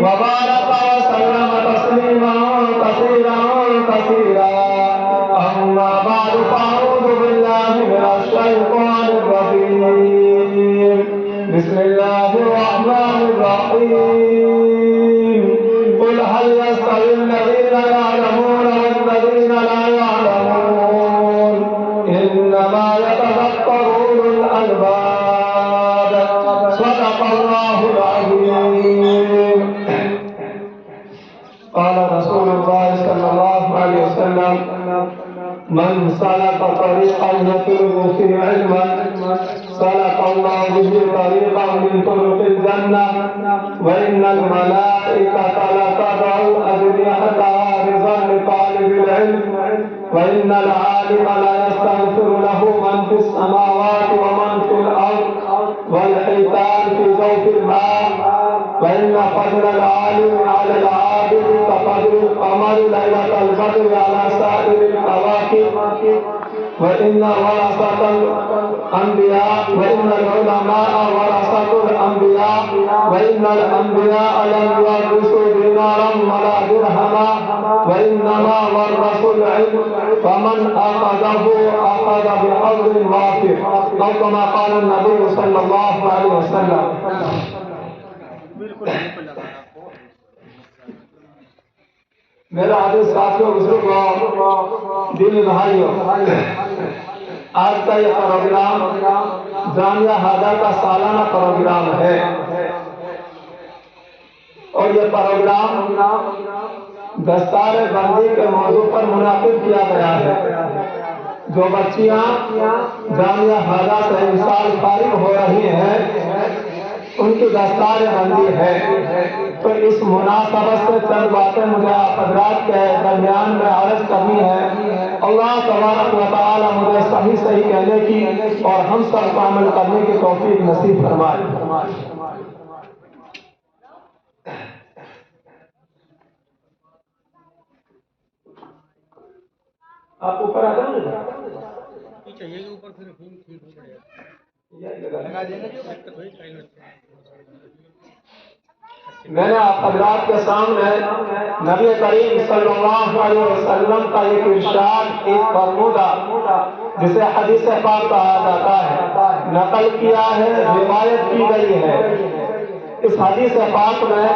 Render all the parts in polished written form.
وبارك وسلم تسليما كثيرا كثيرا. أما بعد فأعوذ بالله من الشيطان الرجيم. بسم الله الرحمن الرحيم. قل هل يستوي الذين يعلمون والذين لا يعلمون إنما يتذكر أولو الألباب. صدق الله العظيم. قال رسول الله صلى الله عليه وسلم: من سلك طريقا يطلب فيه علما سلك الله به طريقا من طرق الجنة وإن الملائكة لتضع أجنحتها رضا لطالب العلم وإن العالم لا يستغفر له من في السماوات ومن في الأرض والحيتان في جوف الماء وإن فضل العالم على العابد كفضل القمر ليلة البدر على سائر الكواكب وإن ورثة الأنبياء وإن العلماء ورثة الأنبياء وإن الأنبياء لم يورثوا دينارا ولا درهما وإنما ورثوا العلم فمن أخذه أخذ بحظ وافر أو كما قال النبي صلى الله عليه وسلم. میرا عزیز ساتھیوں بزرگوں دینی بھائیوں، آج کا یہ پروگرام جامعہ ہادہ کا سالانہ پروگرام ہے اور یہ پروگرام دستار بندی کے موضوع پر منعقد کیا گیا ہے. جو بچیاں جامعہ ہادہ سے اس سال فارغ ہو رہی ہیں ان کی دستار بندی ہے، تو اس مناسبت سے چند باتیں مجھے آپ حضرات کے درمیان میں عرض کرنی ہے. اللہ تبارک و تعالی مجھے صحیح صحیح کہنے کی اور ہم سب کو عمل کرنے کی توفیق نصیب فرمائے. آپ اوپر آ جاؤ گے؟ چاہیے کہ اوپر پھر ٹھیک ہو جائے لگا دیں گے. میں نے آپ حضرات کے سامنے نبی کریم صلی اللہ علیہ وسلم کا ایک ارشاد، ایک فرمودہ جسے حدیث پاک کہا جاتا ہے، نقل کیا ہے، روایت کی گئی ہے. اس حدیث پاک میں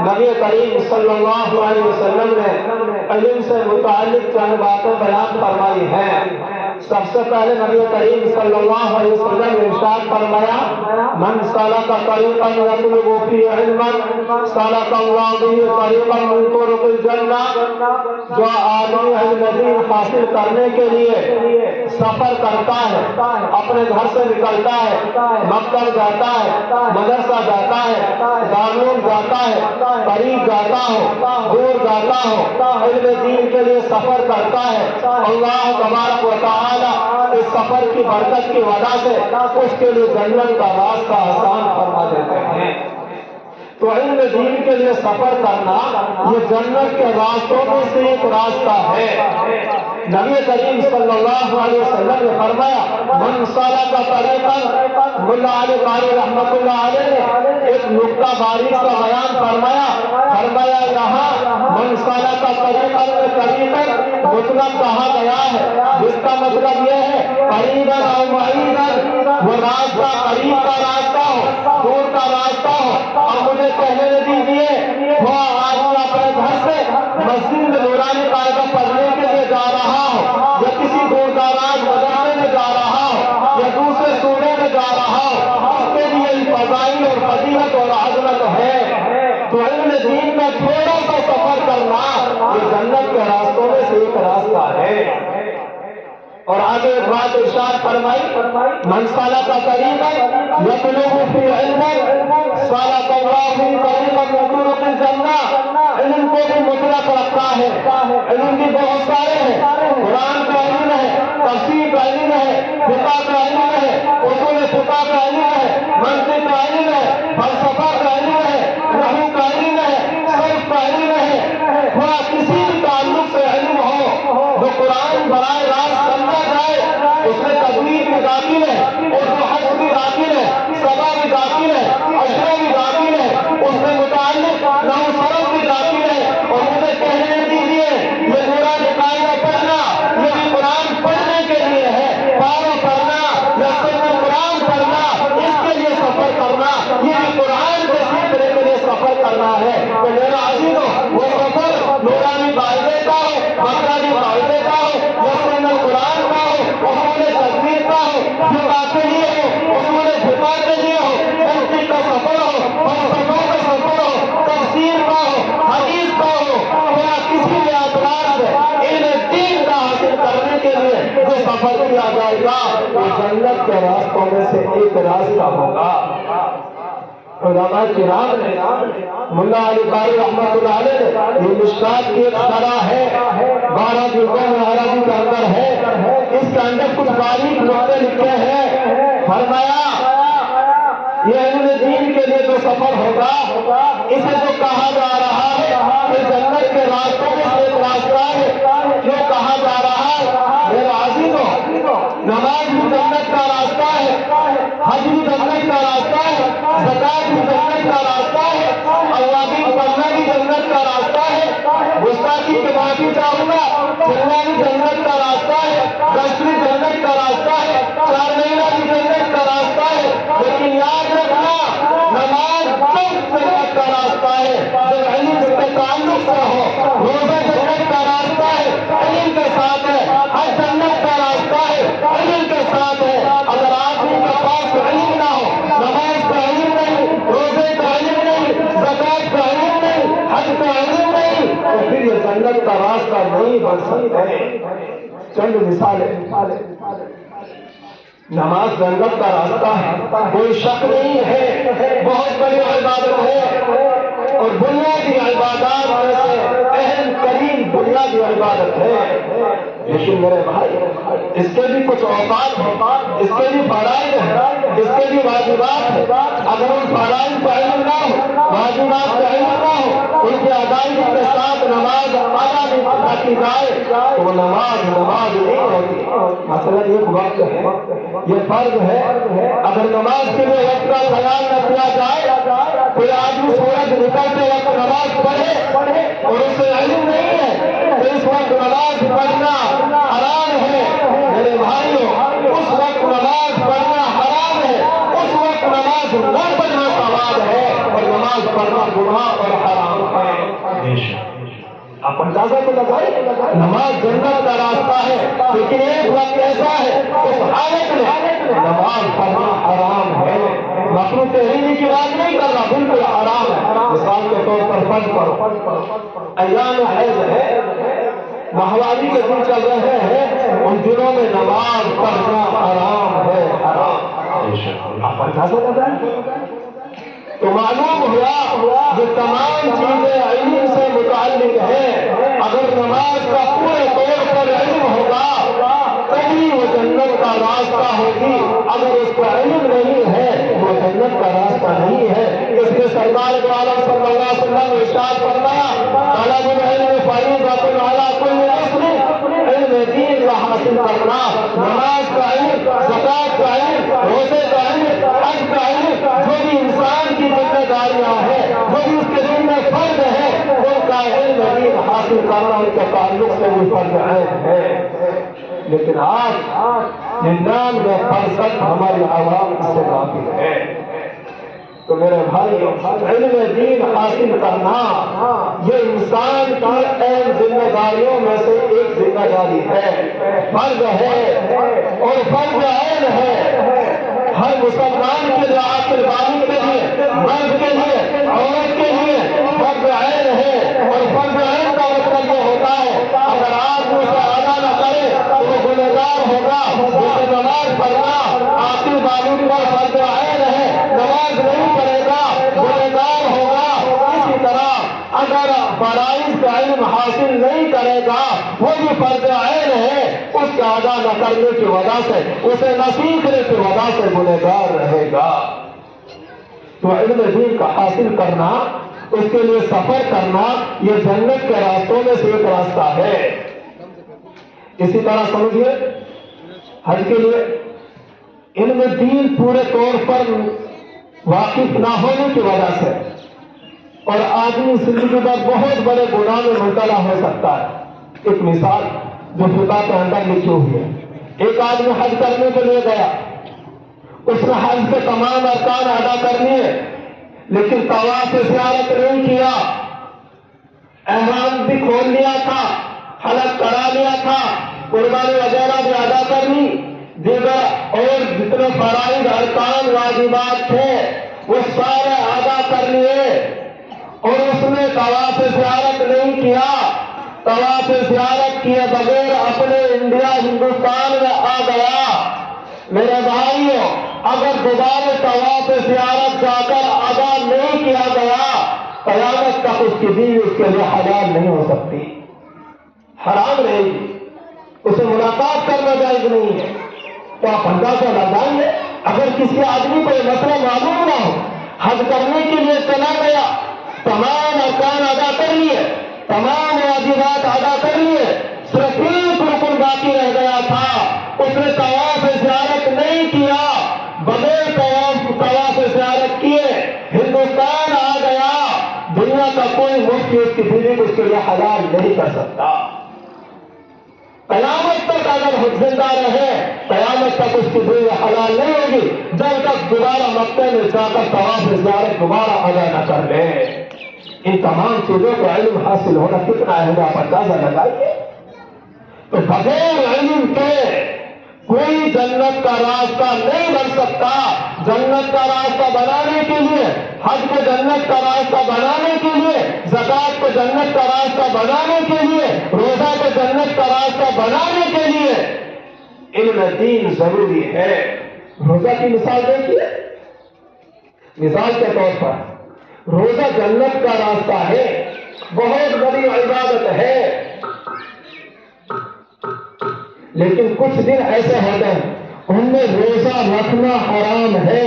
نبی کریم صلی اللہ علیہ وسلم نے علم سے متعلق چند باتیں بیان فرمائی ہیں. سب سے پہلے نبی کریم صلی اللہ علیہ وسلم نے ارشاد فرمایا: من سلک طریقا یطلب فیہ علما سلک اللہ بہ طریقا من طرق الجنہ. جو آدمی علم دین حاصل کرنے کے لیے سفر کرتا ہے، اپنے گھر سے نکلتا ہے، مکتب جاتا ہے، مدرسہ جاتا ہے، دارالعلوم جاتا ہے، قریب جاتا ہو، دور جاتا ہو، علم دین کے لیے سفر کرتا ہے، اللہ تبارک و تعالی اس سفر کی برکت کی وجہ سے اس کے لیے جنت کا راستہ آسان فرما دیتے ہیں. تو علم دین کے لیے سفر کرنا یہ جنت کے راستوں میں سے ایک راستہ ہے. نبی کریم صلی اللہ علیہ وسلم نے فرمایا: من سلک طریقا. ملا علی قاری رحمۃ اللہ علیہ نے ایک نکتہ باریک کا بیان فرمایا یہاں من سلک طریقا میں طریقا مطلب کہا گیا ہے، جس کا مطلب یہ ہے قریبا او بعیدا، وہ راستہ قریب کا راستہ ہو، دور کا راستہ ہو. اب مجھے کہنے دیجیے، وہ آدمی اپنے گھر سے مسجد میں نورانی قاعدہ پڑھنے کے لیے جا رہا ہو یا کسی دور دراز مدرسے میں جا رہا ہو یا دوسرے صوبے میں جا رہا ہو، اس کے لیے فضائل اور فضیلت اور عظمت ہے. تو علم دین میں تھوڑا سا سفر کرنا یہ جنت کے راستوں میں سے ایک راستہ ہے. اور آگے ایک بات ارشاد فرمائی: من سلک طریقا یطلب فیہ علما سلک اللہ بہ طریقا من طرق الجنہ. علم کو بھی مطلق رکھتا ہے، علم بھی بہت سارے ہیں. قرآن کا علم ہے، تفسیر کا علم ہے، فقہ کا علم ہے، اصول فقہ کا علم ہے، منطق کا علم ہے، فلسفہ کا علم ہے، نحو کا علم ہے، صرف کا علم ہے. تھوڑا کسی بھی تعلق سے علم ہو جو قرآن براہ راست سمجھا جائے اس میں تجوید بھی داخل ہے، اردو حفظ بھی داخل ہے، سبا بھی داخل ہے، اشرے بھی داخل ہے. اس میں متعلق نحو وہ جنت کے راستوں میں سے ایک راستہ ہوگا۔ علماء کرام نے، ملا علی قاری رحمۃ اللہ علیہ نے، یہ مشکات کی ایک شرح ہے، 12 جلدوں میں عربی کے اندر ہے، اس کے اندر کچھ باریک نقطے لکھے ہیں۔ فرمایا یہ علم دین کے لیے جو سفر ہوگا، اسے جو کہا جا رہا ہے کہ جنت کے راستوں میں سے ایک راستہ ہے، جو کہا جا رہا ہے میرے عزیزو، نماز بھی جنت کا راستہ ہے، حج بھی جنت کا راستہ ہے، زکات بھی جنت کا راستہ ہے، اوابین پڑھنا بھی جنت کا راستہ ہے، گستاخی کے معافی چاہوں گا چلنا بھی جنت کا راستہ ہے، گشت بھی جنت کا راستہ ہے، 4 مہینہ بھی جنت کا راستہ ہے، لیکن یاد رکھنا نماز جنت کا راستہ ہے جب علم سے تعلق سے ہو، روزہ جنت کا راستہ ہے علم کے ساتھ ہے، حج جنت کا راستہ ہے علم کے ساتھ ہے۔ اگر آدمی کے پاس علم نہ ہو، نماز کا علم نہیں، روزے کا علم نہیں، زکات کا علم نہیں، حج کا علم نہیں، تو پھر یہ جنت کا راستہ نہیں بن سکتے۔ چند مثالیں، نماز جنت کا راستہ ہے، کوئی شک نہیں ہے، بہت بڑی عبادت ہے اور بنیادی عبادات میں سے اہم ترین بنیادی عبادت ہے۔ لیکن میرے بھائی اس کے بھی کچھ اوقات ہیں، اس کے بھی فرائض ہیں، اس کے بھی واجبات ہیں۔ اگر ان فرائض کا علم نہ ہو، واجبات کا علم نہ ہو، ان کی ادائیگی کے ساتھ نماز ادا نہیں کی جائے تو وہ نماز نہیں ہوگی۔ مثلا ایک وقت ہے، یہ فرض ہے، اگر نماز کے لیے وقت کا خیال نہ کیا جائے، کوئی آدمی سورج نکلتے وقت نماز پڑھے اور اسے علم نہیں ہے تو اس وقت نماز پڑھنا حرام ہے۔ میرے بھائیوں، اس وقت نماز پڑھنا حرام ہے، اس وقت نماز نہ پڑھنا ثواب ہے اور نماز پڑھنا گناہ اور حرام ہے۔ آپ اندازہ تو لگائیں، نماز جنت کا راستہ ہے، لیکن ایک وقت ایسا ہے اس حالت میں نماز پڑھنا حرام ہے۔ مکروہ تحریمی کی بات نہیں کر رہا، بالکل حرام ہے۔ مثال کے طور پر فرض کرو ایام حیض ہے، ماہواری کے دن چل رہے ہیں، ان دنوں میں نماز پڑھنا حرام ہے، حرام۔ آپ اندازہ لگائیں تو معلوم ہوا یہ تمام چیزیں علم سے متعلق ہیں۔ اگر نماز کا پورے طور پر علم ہوگا تبھی وہ جنت کا راستہ ہوگی، اگر اس کا علم نہیں ہے وہ جنت کا راستہ نہیں ہے۔ اس لیے سرکار دو عالم صلی اللہ علیہ وسلم نے ارشاد فرمایا، طلب العلم فریضۃ علی کل مسلم، علم دین کا حاصل کرنا، نماز کا علم، زکات کا علم، روزے کا علم، حج کا علم، جو بھی انسان کی ذمہ داریاں ہیں، جو بھی اس کے دل میں فرض ہے، ان کا علم دین حاصل کرنا ان کے تعلق سے بھی فرض عین ہے۔ لیکن آج 99% ہماری عوام اس سے غافل ہے۔ تو میرے بھائی، علم دین حاصل کرنا یہ انسان کی اہم ذمہ داریوں میں سے ایک ذمہ داری ہے، فرض ہے اور فرض عین ہے۔ ہر مسلمان کے لیے، عاقل بالغ کے لیے، مرد کے لیے، عورت کے لیے فرض عین ہے، اور فرض عین کا مطلب یہ ہوتا ہے اگر آپ اسے ادا نہ کرے تو وہ گنہگار ہوگا۔ جیسے نماز پڑھنا عاقل بالغ پر فرض عین ہے، نماز نہیں پڑھے گا گنہگار ہوگا۔ اسی طرح اگر فرائض کا علم حاصل نہیں کرے گا وہ بھی فرض عین ہے، اس کے ادا نہ کرنے کی وجہ سے، اسے نہ سیکھنے کی وجہ سے گنہگار رہے گا۔ تو علم دین کا حاصل کرنا، اس کے لیے سفر کرنا، یہ جنت کے راستوں میں سے ایک راستہ ہے۔ اسی طرح سمجھیے حج کے لیے علم دین پورے طور پر واقف نہ ہونے کی وجہ سے اور آدمی زندگی پر بہت بڑے گناہ میں مبتلا ہو سکتا ہے۔ ایک مثال جو فقہ کے اندر لکھی ہوئی ہے، ایک آدمی حج کرنے کے لیے گیا، اس نے حج کے تمام ارکان ادا کر لیے لیکن طواف زیارت نہیں کیا، احرام بھی کھول لیا تھا، حلق کرا لیا تھا، قربانی وغیرہ بھی ادا کر لی، دیگر اور جتنے فرائض ارکان واجبات تھے وہ سارے ادا کر لیے اور اس نے طواف زیارت نہیں کیا، طواف زیارت کیے بغیر اپنے انڈیا ہندوستان میں آ گیا، میرے بھائیوں، اگر دوبارہ طواف زیارت جا کر ادا نہیں کیا گیا، قیامت تک اس کی بیوی اس کے لیے حلال نہیں ہو سکتی، حرام رہے گی، اسے ملاقات کرنا جائز نہیں ہے۔ تو آپ اندازہ لگائیے، اگر کسی آدمی کو یہ مسئلہ معلوم نہ ہو، حج کرنے کے لیے چلا گیا، تمام ارکان ادا کر لیے، تمام واجبات ادا کر لیے، صرف ایک رکن باقی رہ گیا تھا، اس نے طواف زیارت نہیں کیا، بغیر طواف زیارت کیے ہندوستان آ گیا، دنیا کا کوئی مفتی اس کی بیوی کو اس کے لیے حلال نہیں کر سکتا۔ قیامت تک اگر زندہ رہے، قیامت تک اس کی بیوی حلال نہیں ہوگی جب تک دوبارہ مکے میں جا کر طواف زیارت دوبارہ ادا نہ کر لے۔ ان تمام چیزوں کا علم حاصل ہونا کتنا اہم، آپ اندازہ لگائیے۔ تو بغیر علم کے کوئی جنت کا راستہ نہیں بن سکتا۔ جنت کا راستہ بنانے کے لیے، حج کو جنت کا راستہ بنانے کے لیے، زکات کو جنت کا راستہ بنانے کے لیے، روزہ کو جنت کا راستہ بنانے کے لیے علم دین ضروری ہے۔ روزہ کی مثال دیکھیے، مثال کے طور پر روزہ جنت کا راستہ ہے، بہت بڑی عبادت ہے، لیکن کچھ دن ایسے ہوتے ہیں ان میں روزہ رکھنا حرام ہے۔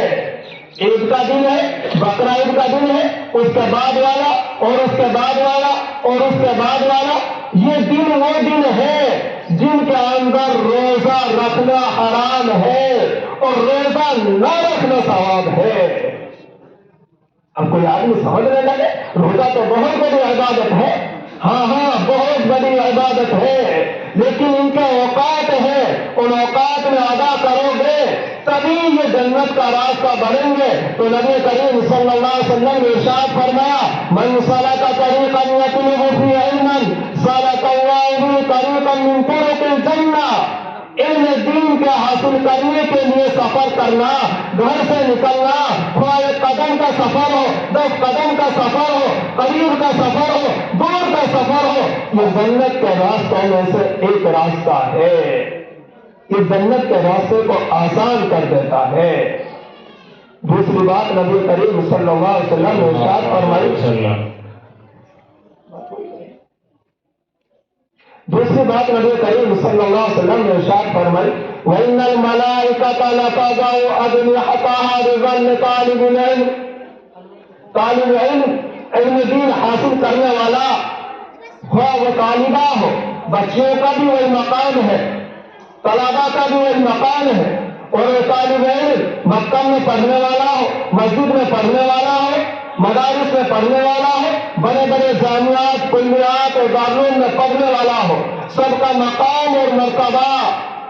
عید کا دن ہے، بقرہ عید کا دن ہے، اس کے بعد والا اور اس کے بعد والا اور اس کے بعد والا، یہ دن وہ دن ہے جن کے اندر روزہ رکھنا حرام ہے اور روزہ نہ رکھنا ثواب ہے۔ اب کوئی آدمی سمجھنے لگے روزہ تو بہت بڑی عبادت ہے، ہاں بہت بڑی عبادت ہے، لیکن ان کے اوقات ہیں، ان اوقات میں ادا کرو گے تبھی یہ جنت کا راستہ بنیں گے۔ تو نبی کریم صلی اللہ علیہ وسلم نے ارشاد فرمایا، من سلک طریقا یطلب فیہ علما سلک اللہ بہ طریقا من طرق الجنہ۔ علم دین کے حاصل کرنے کے لیے سفر کرنا، گھر سے نکلنا، خواہ ایک قدم کا سفر ہو، 10 قدم کا سفر ہو، قریب کا سفر ہو، دور کا سفر ہو، یہ جنت کے راستوں میں سے ایک راستہ ہے۔ یہ جنت کے راستے کو آسان کر دیتا ہے۔ دوسری بات نبی کریم صلی اللہ علیہ وسلم نے ارشاد فرمائی، دوسری بات نبی کریم صلی اللہ علیہ وسلم نے ارشاد فرمائی، وَإِنَّ الْمَلَائِكَةَ لَتَضَعُ أَجْنِحَتَهَا لِظَنِّ طَالِبِ الْعِلْمِ۔ طالب علم، علم دین حاصل کرنے والا، خواہ وہ طالبہ ہو، بچیوں کا بھی وہی مقام ہے، طلباء کا بھی وہی مقام ہے، اور وہ طالب علم مکتب میں پڑھنے والا ہو، مسجد میں پڑھنے والا ہو، مدارس میں پڑھنے والا ہو، بڑے بڑے جامعات، کلیات اور دارالعلوم میں پڑھنے والا ہو، سب کا مقام اور مرتبہ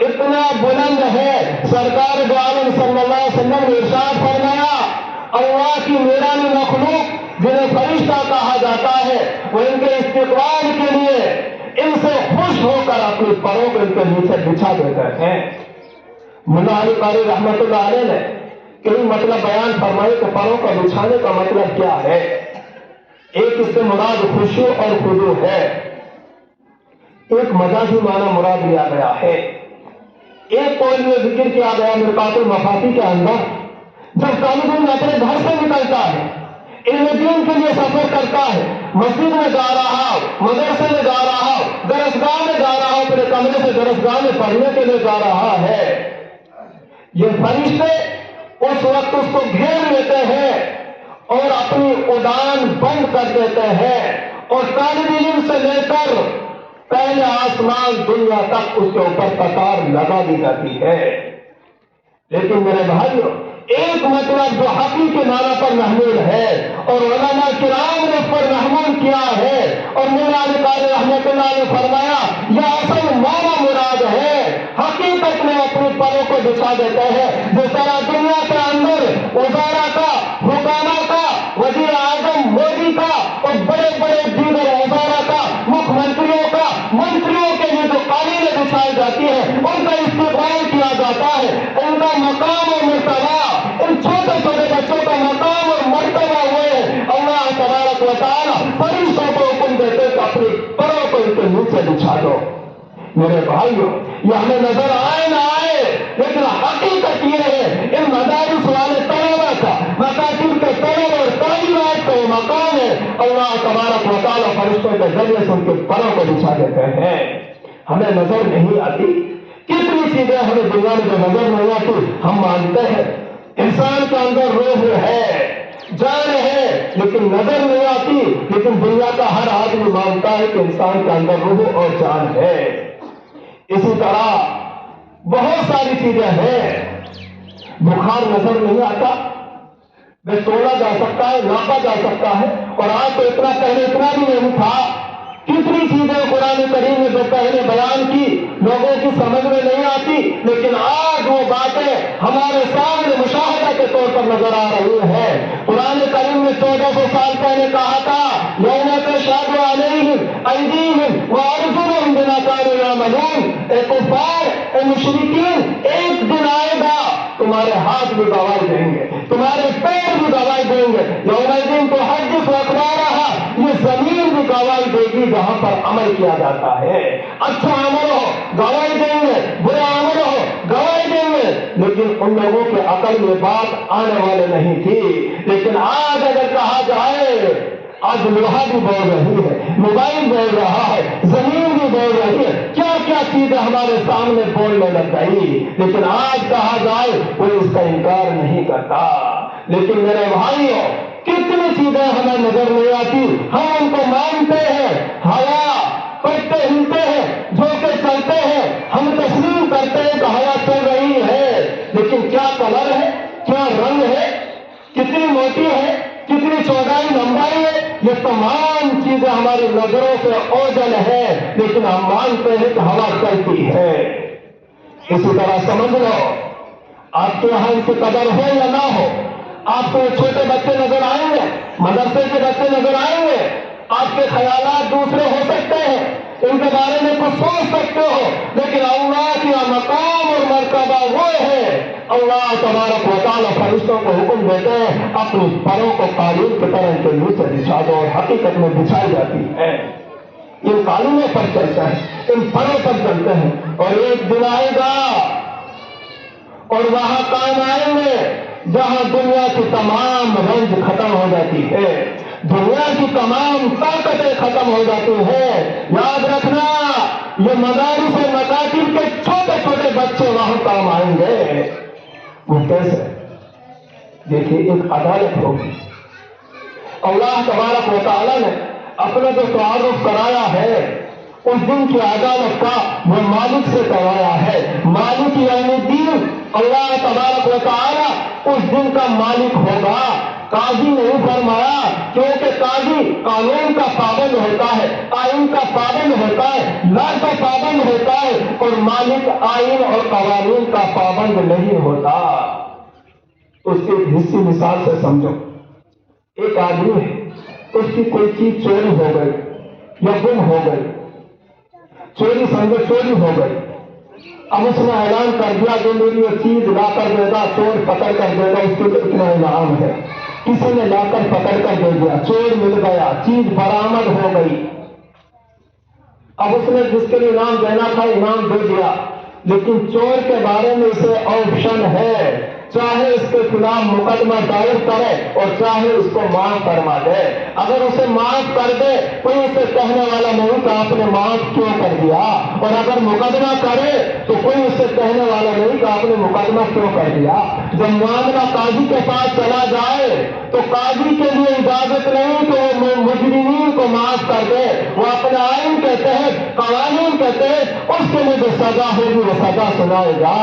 اتنا بلند ہے۔ سرکار دو عالم صلی اللہ علیہ وسلم نے ارشاد فرمایا، اللہ کی نورانی مخلوق جنہیں فرشتہ کہا جاتا ہے، وہ ان کے استقبال کے لیے ان سے خوش ہو کر اپنی پروں کو ان کے نیچے بچھا دیتے ہیں۔ مولانا علی قاری رحمۃ اللہ علیہ نے کئی مطلب بیان فرمائے کہ پروں کا بچھانے کا مطلب کیا ہے۔ ایک اس سے مراد خشوع اور خضوع ہے، ایک مجازی معنی مراد لیا گیا ہے، ایک قول میں ذکر کیا گیا مرقات المفاتیح کے اندر، جب طالب علم اپنے گھر سے نکلتا ہے، علم دین کے لیے سفر کرتا ہے، مسجد میں جا رہا ہو، مدرسے میں جا رہا ہو، درسگاہ میں جا رہا ہو، اپنے کمرے سے درسگاہ میں پڑھنے کے لیے جا رہا ہے، یہ فرشتے اس وقت اس کو گھیر لیتے ہیں اور اپنی اڑان بند کر دیتے ہیں، اور طالب علم سے لے کر پہلے آسمان دنیا تک اس کے اوپر قطار لگا دی جاتی ہے۔ لیکن میرے بھائیوں، ایک مطلب جو حقیقی معنی پر محمول ہے اور علماء کرام نے اس پر محمول کیا ہے، اور مولانا علی قاری رحمۃ اللہ نے فرمایا یہ اصل معنی مراد ہے، حقیقت میں اپنے پروں کو بچھا دیتے ہیں۔ جس طرح دنیا کے اندر وزراء کا، حکامہ کا، وزیر اعظم مودی کا اور بڑے بڑے دیگر وزراء کا، مکھ منتریوں کا، منتریوں کے لیے جو قالینیں بچھائی جاتی ہے، ان کا استقبال کیا جاتا ہے، ان کا مقام اور مرتبہ، ان چھوٹے چھوٹے بچوں کا مقام اور مرتبہ ہوئے، اللہ تبارک و تعالیٰ فرشتوں کو حکم دیتے کہ اپنی پروں کو ان کے نیچے بچھا دو۔ میرے بھائیوں، یہ ہمیں نظر آئے نہ آئے، لیکن حقیقت یہ ہے ان مدارس والے طلبا کا، مکاتب کے طلبا اور تعلیمات کا یہ مقام ہے، اللہ تبارک و تعالیٰ فرشتوں کے ذریعے سے ان کے پروں کو بچھا دیتے ہیں۔ ہمیں نظر نہیں آتی کتنی چیزیں ہمیں دنیا میں جو نظر نہیں آتی ہم مانتے ہیں، انسان کے اندر روح ہے، جان ہے، لیکن نظر نہیں آتی، لیکن دنیا کا ہر آدمی مانتا ہے کہ انسان کے اندر روح اور جان ہے۔ اسی طرح بہت ساری چیزیں ہیں، بخار نظر نہیں آتا، وہ تولا جا سکتا ہے، ناپا جا سکتا ہے، اور آج تو اتنا پہلے اتنا بھی نہیں تھا۔ کتنی چیزیں قرآن کریم نے جو پہلے بیان کی لوگوں کی سمجھ میں نہیں آتی، لیکن آج وہ باتیں ہمارے سامنے مشاہدہ کے طور پر نظر آ رہی ہیں۔ قرآن کریم نے 1400 سال پہلے کہا تھا یوم تشہد علیہم ایدیہم وارجلہم بما کانوا یعملون، اے کفار، اے مشرکین، ایک دن آئے گا تمہارے ہاتھ بھی گواہی دیں گے، تمہارے پیر بھی گواہی دیں گے، یومئذ تحدث اخبارہا، یہ زمین بھی گواہی دے گی جہاں پر عمل کیا جاتا ہے۔ اچھا عمل ہو گواہی دیں گے، برا عمل ہو گواہی دیں گے، لیکن ان لوگوں کے عقل میں بات آنے والے نہیں تھی۔ لیکن آج اگر کہا جائے، آج لوہا بھی بول رہی ہے، موبائل بول رہا ہے، زمین بھی بول رہی ہے، کیا کیا چیزیں ہمارے سامنے بولنے لگ گئی، لیکن آج کہا جائے کوئی اس کا انکار نہیں کرتا۔ لیکن میرے بھائیوں، کتنی چیزیں ہمیں نظر نہیں آتی، ہم ان کو مانتے ہیں، ہوا پڑھتے ہلتے ہیں، جھوکے چلتے ہیں، ہم تسلیم کرتے ہیں کہ ہوا چل رہی ہے، لیکن کیا کلر ہے، کیا رنگ ہے، کتنی موٹی ہے، کتنی چوڑائی لمبائی ہے، یہ تمام چیزیں ہماری نظروں سے اوجھل ہے، لیکن ہم مانتے ہیں کہ ہوا چلتی ہے۔ اسی طرح سمجھ لو، آپ کے یہاں ان کی قدر ہو یا نہ ہو، آپ کو چھوٹے بچے نظر آئیں گے، مدرسے کے بچے نظر آئیں گے، آپ کے خیالات دوسرے ہو سکتے ہیں، ان کے بارے میں کچھ سوچ سکتے ہو، لیکن اللہ کا مقام اور مرتبہ وہ ہے، اللہ تبارک و تعالیٰ فرشتوں کو حکم دیتے ہیں اپنی پروں کو قالین کی طرح ان کے نیچے بچھا دو، اور حقیقت میں بچھائی جاتی ہے۔ یہ قالینوں پر چلتا ہے، ان پروں پر چلتے ہیں، اور ایک دن آئے گا اور وہاں کام آئیں گے جہاں دنیا کی تمام رنج ختم ہو جاتی ہے، دنیا کی تمام طاقتیں ختم ہو جاتی ہیں۔ یاد رکھنا، یہ مدارس اور مکاتب کے چھوٹے چھوٹے بچے وہاں کام آئیں گے۔ وہ کیسے؟ دیکھیے، ایک عدالت ہوگی، اللہ تبارک و تعالیٰ نے اپنا جو تعارف کرایا ہے اس دن کی عدالت کا وہ مالک سے کروایا ہے۔ مالک یعنی دین، اللہ تبارک و تعالیٰ اس دن کا مالک ہوگا۔ قاضی نہیں فرمایا، کیونکہ قاضی قانون کا پابند ہوتا ہے، آئین کا پابند ہوتا ہے، لا کا پابند ہوتا ہے، اور مالک آئین اور قوانین کا پابند نہیں ہوتا۔ اس کی ایک حصی مثال سے سمجھو، ایک آدمی ہے، اس کی کوئی چیز چوری ہو گئی یا گم ہو گئی، چوری سمجھو چوری ہو گئی، اب اس نے اعلان کر دیا جو میری یہ چیز لا کر دے گا چور پکڑ کر دے گا، اس کے لیے اتنا انعام ہے۔ کسی نے لا کر پکڑ کر دے دیا، چور مل گیا، چیز برآمد ہو گئی، اب اس نے جس کے لیے انعام دینا تھا انعام دے دیا، لیکن چور کے بارے میں اسے آپشن ہے، چاہے اس کے خلاف مقدمہ دائر کرے اور چاہے اس کو معاف فرما دے۔ اگر اسے معاف کر دے کوئی اسے کہنے والا نہیں کہ آپ نے معاف کیوں کر دیا، اور اگر مقدمہ کرے تو کوئی اسے کہنے والا نہیں کہ آپ نے مقدمہ کیوں کر دیا۔ جب معاملہ قاضی کے پاس چلا جائے تو قاضی کے لیے اجازت نہیں کہ وہ مجرمین کو معاف کر دے، وہ اپنے آئین کے تحت، قوانین کے تحت اس کے لیے جو سزا ہوگی وہ سزا سنائے گا۔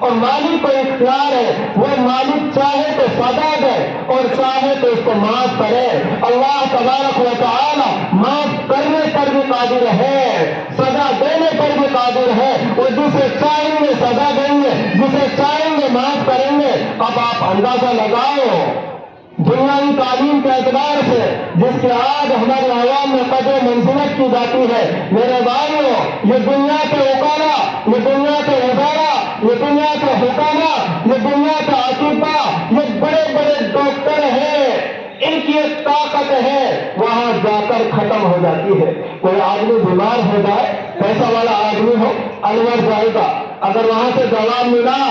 اور مالک کو اختیار ہے، وہ مالک چاہے تو سزا دے اور چاہے تو اس کو معاف کرے۔ اللہ تبارک و تعالی معاف کرنے پر بھی قادر ہے، سزا دینے پر بھی قادر ہے، اور جسے چاہیں گے سزا دیں گے، جسے چاہیں گے معاف کریں گے۔ اب آپ اندازہ لگاؤ، دنیاوی تعلیم کے اعتبار سے جس کے آج ہمارے عوام میں قدر و منزلت کی جاتی ہے، میرے بھائیوں، یہ دنیا کے وکلا، یہ دنیا کے وزراء، یہ دنیا کے حکامہ، یہ دنیا کے اطباء، یہ بڑے بڑے ڈاکٹر ہیں، ان کی ایک طاقت ہے، وہاں جا کر ختم ہو جاتی ہے۔ کوئی آدمی بیمار ہو جائے، پیسہ والا آدمی ہو، انور جائے گا، اگر وہاں سے جواب ملا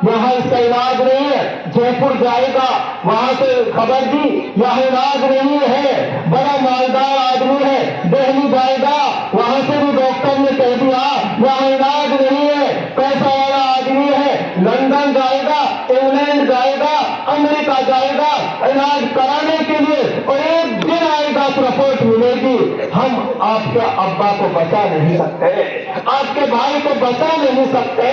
یہاں اس کا علاج نہیں ہے، جے پور جائے گا، وہاں سے خبر دی یہاں علاج نہیں ہے، بڑا مالدار آدمی ہے، دہلی جائے گا، وہاں سے بھی ڈاکٹر نے کہہ دیا یہاں علاج نہیں ہے، پیسہ والا آدمی ہے، لندن جائے گا، انگلینڈ جائے گا، امریکہ جائے گا علاج کرانے کے لیے، اور ایک دن آئے گا تو رپورٹ ملے گی ہم آپ کے ابا کو بچا نہیں سکتے، آپ کے بھائی کو بچا نہیں سکتے،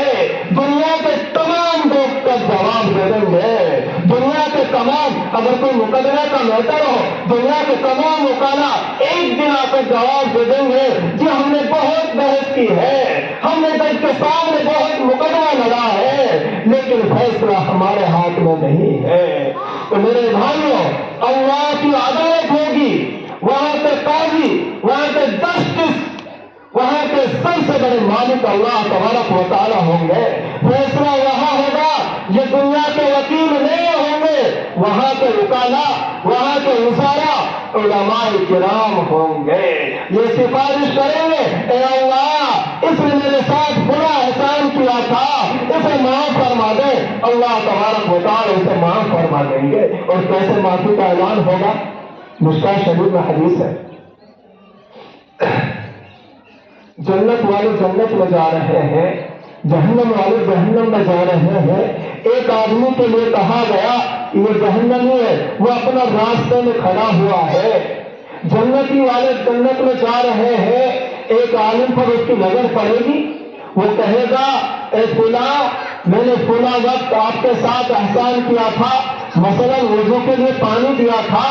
دنیا کے تمام ڈاکٹر جواب دے دیں گے، دنیا کے تمام، اگر کوئی مقدمے کا میٹر ہو، دنیا کے تمام وکلا ایک دن آ کر جواب دے دیں گے جی ہم نے بہت بحث کی ہے، ہم نے جج کے سامنے بہت مقدمہ لڑا ہے، لیکن فیصلہ ہمارے ہاتھ میں نہیں ہے۔ تو میرے بھائیوں، اللہ کی عدالت ہوگی، وہاں کے قاضی، وہاں کے جسٹس، وہاں کے سب سے بڑے مالک اللہ تبارک و تعالی ہوں گے، فیصلہ وہاں ہوگا، یہ دنیا کے وکیل نہیں ہوں گے، وہاں کے وکلاء، وہاں کے وزراء علماء کرام ہوں گے، یہ سفارش کریں گے اے اللہ اس نے میرے ساتھ برا احسان کیا تھا، اسے معاف فرما دے، اللہ تبارک و تعالی اسے معاف فرما دیں گے، اور کیسے معافی کا اعلان ہوگا؟ مشکاہ شریف میں حدیث ہے، جنت والے جنت میں جا رہے ہیں، جہنم والے جہنم میں جا رہے ہیں، ایک آدمی کے لیے کہا گیا یہ جہنمی ہے، وہ اپنا راستے میں کھڑا ہوا ہے، جنتی والے جنت میں جا رہے ہیں، ایک عالم پر اس کی نظر پڑے گی، وہ کہے گا اے فلاں میں نے فلاں وقت آپ کے ساتھ احسان کیا تھا، مثلا وضو کے لیے پانی دیا تھا،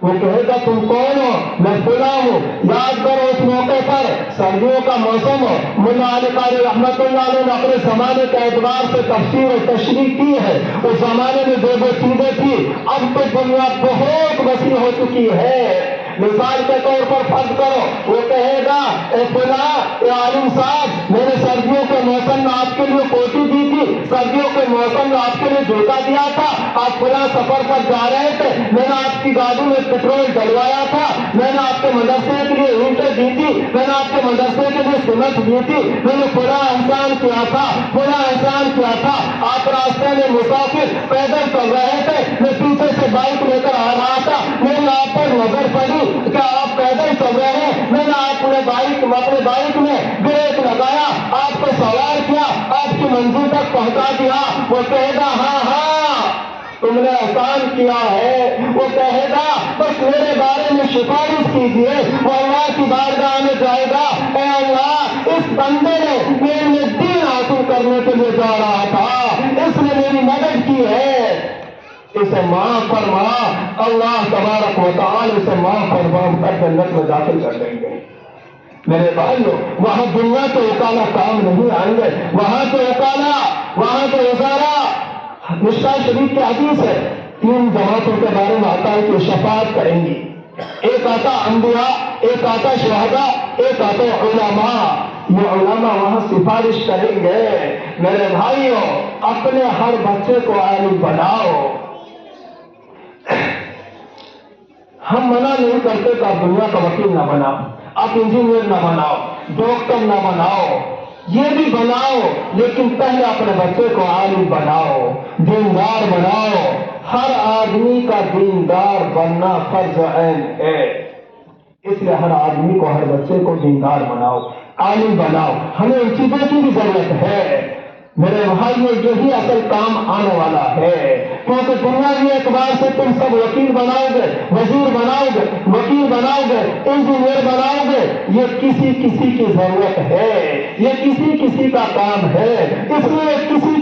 وہ کہے گا تم کون ہو؟ میں فلاں ہوں، یاد کرو اس موقع پر سردیوں کا موسم ہو، ملا علی قاری رحمت اللہ علیہ نے اپنے زمانے کے اعتبار سے تفسیر و تشریح کی ہے، اس زمانے میں دو چیزیں تھی، اب تو دنیا بہت وسیع ہو چکی ہے، مثال کے طور پر فرض کرو وہ کہے گا اے فلاں اے عالم صاحب میں نے سردیوں کے موسم میں آپ کے لیے کوٹی دی تھی، سردیوں کے موسم میں آپ کے لیے جوتا دیا تھا، آپ فلاں سفر پر جا رہے تھے، میں نے آپ کی گاڑی میں پیٹرول ڈلوایا تھا، میں نے آپ کے مدرسے کے لیے اینٹیں دی تھی، میں نے آپ کے مدرسے کے لیے سیمنٹ دی تھی، میں نے فلاں احسان کیا تھا، فلاں احسان کیا تھا، آپ راستے میں مسافر پیدل چل رہے تھے، میں پیچھے سے بائک لے کر آ رہا تھا، میری آپ پر نظر پڑی کہ آپ پیدل چل رہے ہیں، میں نے اپنے بائک میں بریک لگایا، آپ کو سوار کیا، آپ کی منزل تک پہنچا دیا، وہ کہے گا ہاں ہاں تم نے احسان کیا ہے، وہ کہے گا بس میرے بارے میں سفارش کیجیے، وہ اللہ کی بارگاہ میں جائے گا اے اللہ اس بندے نے میرے لیے دین حاصل کرنے کے لیے جا رہا تھا، اس نے میری مدد کی ہے، اسے معاف فرما، اللہ تبارک و تعالی اسے معاف فرما کر جنت میں داخل کر دیں گے۔ میرے بھائیوں وہاں دنیا کے وکلا کام نہیں آئیں گے، وہاں کے وکلا، وہاں کے وزراء، مشکاہ شریف کی حدیث ہے، تین جماعتوں کے بارے میں آتا ہے کہ شفاعت کریں گی، ایک آتا انبیاء، ایک آتا شہداء، ایک آتا علماء، یہ علماء وہاں سفارش کریں گے۔ میرے بھائیوں اپنے ہر بچے کو عالم بناؤ، ہم منع نہیں کرتے کہ آپ دنیا کا وکیل نہ بناؤ، آپ انجینئر نہ بناؤ، ڈاکٹر نہ بناؤ، یہ بھی بناؤ، لیکن پہلے اپنے بچے کو عالم بناؤ، دیندار بناؤ، ہر آدمی کا دیندار بننا فرض عین ہے، اس لیے ہر آدمی کو، ہر بچے کو دیندار بناؤ، عالم بناؤ، ہمیں ان چیزوں کی بھی ضرورت ہے۔ میرے بھائیوں یہی اصل کام آنے والا ہے، کیونکہ دنیاوی اعتبار سے تم سب وکیل بناؤ گے، وزیر بناؤ گے، وکیل بناؤ گے، انجینئر بناؤ گے، یہ کسی کسی کی ضرورت ہے، یہ کسی کسی کا کام ہے، اس لیے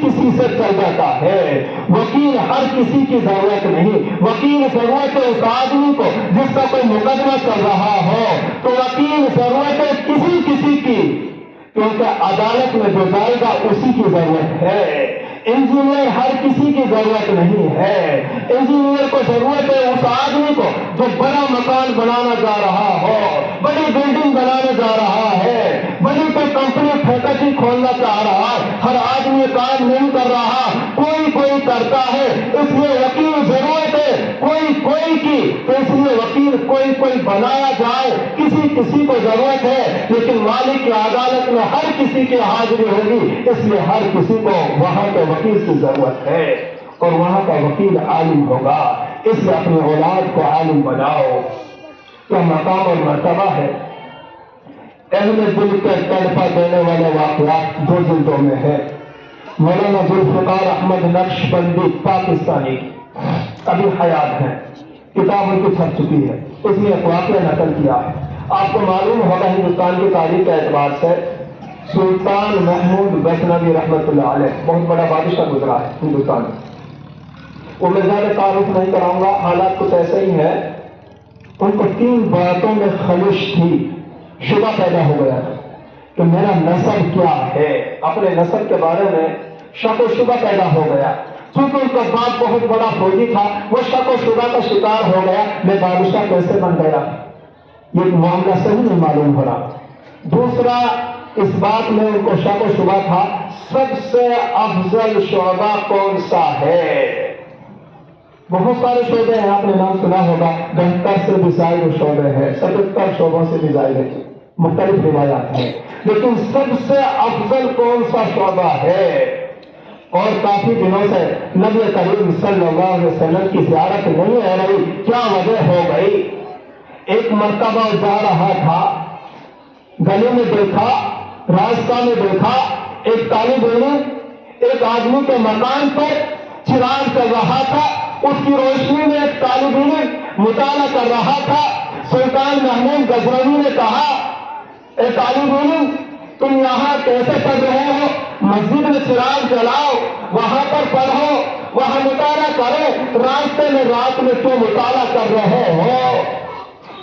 کسی سے چل جاتا ہے۔ وکیل ہر کسی کی ضرورت نہیں، وکیل ضرورت ہے اس آدمی کو جس کا کوئی مقدمہ چل رہا ہو، تو وکیل ضرورت ہے کسی کی، کیونکہ عدالت میں جو جائے گا اسی کی ضرورت ہے۔ انجینئر ہر کسی کی ضرورت نہیں ہے، انجینئر کو ضرورت ہے اس آدمی کو جو بڑا مکان بنانا جا رہا ہو، بڑی بلڈنگ بنانے جا رہا ہے، بڑی کوئی کمپنی فیکٹری کھولنا چاہ رہا ہے، ہر آدمی کام نہیں کر رہا، کوئی کرتا ہے، اس لیے وکیل ضرورت ہے، کوئی کوئی کی تو اس لیے وکیل کوئی بنایا جائے، کسی کو ضرورت ہے، لیکن مالک کی عدالت میں ہر کسی کی حاضری ہوگی، اس لیے ہر کسی کو وہاں کے وکیل کی ضرورت ہے اور وہاں کا وکیل عالم ہوگا، اس لیے اپنی اولاد کو عالم بناؤ۔ کیا مقام اور مرتبہ ہے۔ اہل دل کے تڑپا دینے والے واقعات 2 جلدوں میں ہے، مولانا ذوالفقار احمد نقش بندی پاکستانی کی، ابھی حیات ہیں، کتاب ان کی چھپ چکی ہے، اس میں ایک واقعہ نقل کیا ہے۔ آپ کو معلوم ہوگا ہندوستان کی تاریخ کے اعتبار سے سلطان محمود غزنوی رحمۃ اللہ علیہ بہت بڑا بادشاہ گزرا ہے ہندوستان میں، وہ میں زیادہ تعارف نہیں کراؤں گا، حالات کچھ ایسے ہی ہیں۔ ان کو 3 باتوں میں خلش تھی، شبہ پیدا ہو گیا تھا کہ میرا نسب کیا ہے، اپنے نسب کے بارے میں شک و شبہ پیدا ہو گیا۔ چونکہ ان کا باپ بہت بڑا فوجی تھا، وہ شک و شبہ کا شکار ہو گیا، میں بادشاہ کیسے بن گیا، یہ معاملہ صحیح نہیں معلوم ہو رہا۔ دوسرا، اس بات میں ان کو شک و شبہ تھا سب سے افضل شعبہ کون سا ہے۔ بہت سارے شعبے ہیں، آپ نے نام سنا ہوگا، 72 سے بھی زائد شعبے ہیں، 77 شعبوں سے بھی زائد ہیں، مختلف روایات ہیں، لیکن سب سے افضل کون سا شعبہ ہے؟ اور کافی دنوں سے نبی کریم صلی اللہ علیہ وسلم کی زیارت نہیں ہو رہی، کیا وجہ ہو گئی؟ ایک مرتبہ جا رہا تھا، گلی میں دیکھا، راستہ میں دیکھا، ایک طالب علم ایک آدمی کے مکان پر چراغ کر رہا تھا، اس کی روشنی میں ایک طالب علم مطالعہ کر رہا تھا۔ سلطان محمود غزنوی نے کہا، اے طالب علم، تم یہاں کیسے پڑھ رہے ہو؟ مسجد میں چراغ جلاؤ، وہاں پر پڑھو، وہاں مطالعہ کرو، راستے میں رات میں کیوں مطالعہ کر رہے ہو؟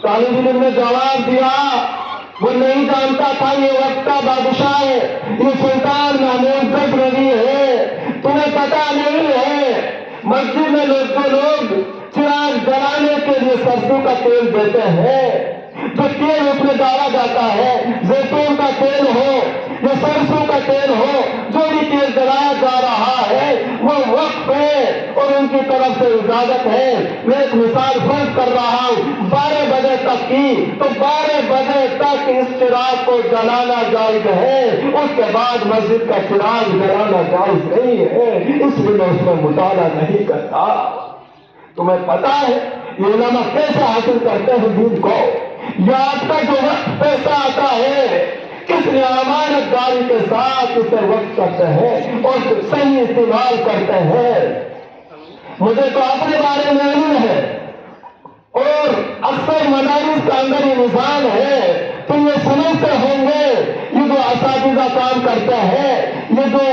طالب علم نے جواب دیا، وہ نہیں جانتا تھا یہ وقت کا بادشاہ ہے، یہ سلطان محمود غزنوی ہے، تمہیں پتا نہیں ہے مسجد میں جو لوگ چراغ جلانے کے لیے سرسوں کا تیل دیتے ہیں، جو تیل اس میں ڈالا جاتا ہے، زیتون کا تیل ہو یا سرسوں کا تیل ہو، جو بھی تیل جلایا جا رہا ہے وہ وقف ہے اور ان کی طرف سے اجازت ہے۔ میں ایک مثال فرض کر رہا ہوں، 12 بجے تک کی تو 12 بجے تک اس چراغ کو جلانا جائز ہے، اس کے بعد مسجد کا چراغ جلانا جائز نہیں ہے، اس لیے میں اس میں مطالعہ نہیں کرتا۔ تمہیں پتا ہے یہ علماء کیسے حاصل کرتے ہیں دین کو؟ یا آپ کا جو وقت پیسہ آتا ہے کس لیے امانت داری کے ساتھ اسے وقت کرتے ہیں اور صحیح استعمال کرتے ہیں۔ مجھے تو اپنے بارے میں علم ہے اور اکثر مدارس کا اندر یہ نظام ہے، تم یہ سمجھتے ہوں گے یہ جو اساتذہ کام کرتے ہیں، یہ جو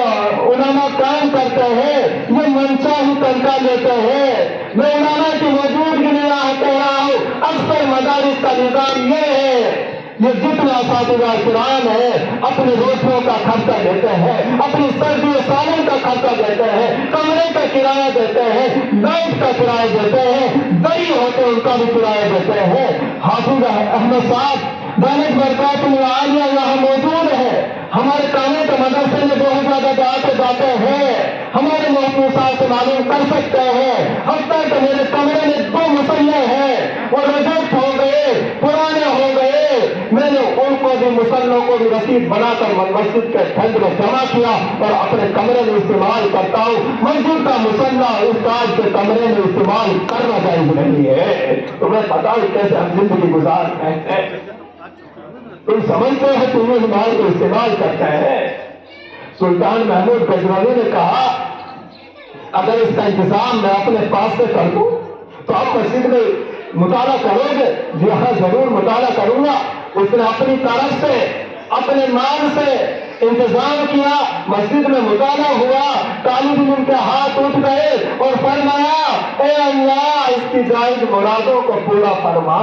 علماء کام کرتے ہیں، یہ منچاہی تنخواہ لیتے ہیں۔ میں علماء کی موجودگی میں یہاں کہہ رہا ہوں، اکثر مدارس کا نظام یہ ہے، یہ جتنے اساتذہ کرام ہیں اپنے روٹیوں کا خرچہ دیتے ہیں، اپنی سردی و سالن کا خرچہ دیتے ہیں، کمرے کا کرایہ دیتے ہیں، لائٹ کا کرایہ دیتے ہیں، دری ہوتے ان کا بھی کرایہ دیتے ہیں۔ حافظ احمد صاحب دانش برکات عالیہ یہاں موجود ہے، ہمارے کانے کے مدرسے میں بہت زیادہ جاتے ہیں، ہمارے مفتی صاحب سے معلوم کر سکتے ہیں، حتیٰ کہ میرے کمرے میں 2 مسلح ہیں، وہ ریجیکٹ ہو گئے، پرانے ہو گئے، میں نے ان کو بھی مسلحوں کو بھی رسید بنا کر مسجد کے ٹھنڈ میں جمع کیا اور اپنے کمرے میں استعمال کرتا ہوں۔ مسجد کا مسلح استاد کے کمرے میں استعمال کرنا جائز نہیں ہے۔ تمہیں پتا ہے کیسے ہم زندگی گزارتے ہیں؟ تم سمجھتے ہو تم یہ مال کو استعمال کرتے ہیں۔ سلطان محمود غزنوی نے کہا اگر اس کا انتظام میں اپنے پاس سے کر دوں تو آپ مسجد میں مطالعہ کرو گے؟ جی ہاں ضرور مطالعہ کروں گا۔ اس نے اپنی طرف سے اپنے مال سے انتظام کیا، مسجد میں مطالعہ ہوا، طالب علم کے ہاتھ اٹھ گئے اور فرمایا اے اللہ اس کی جائز مرادوں کو پورا فرما۔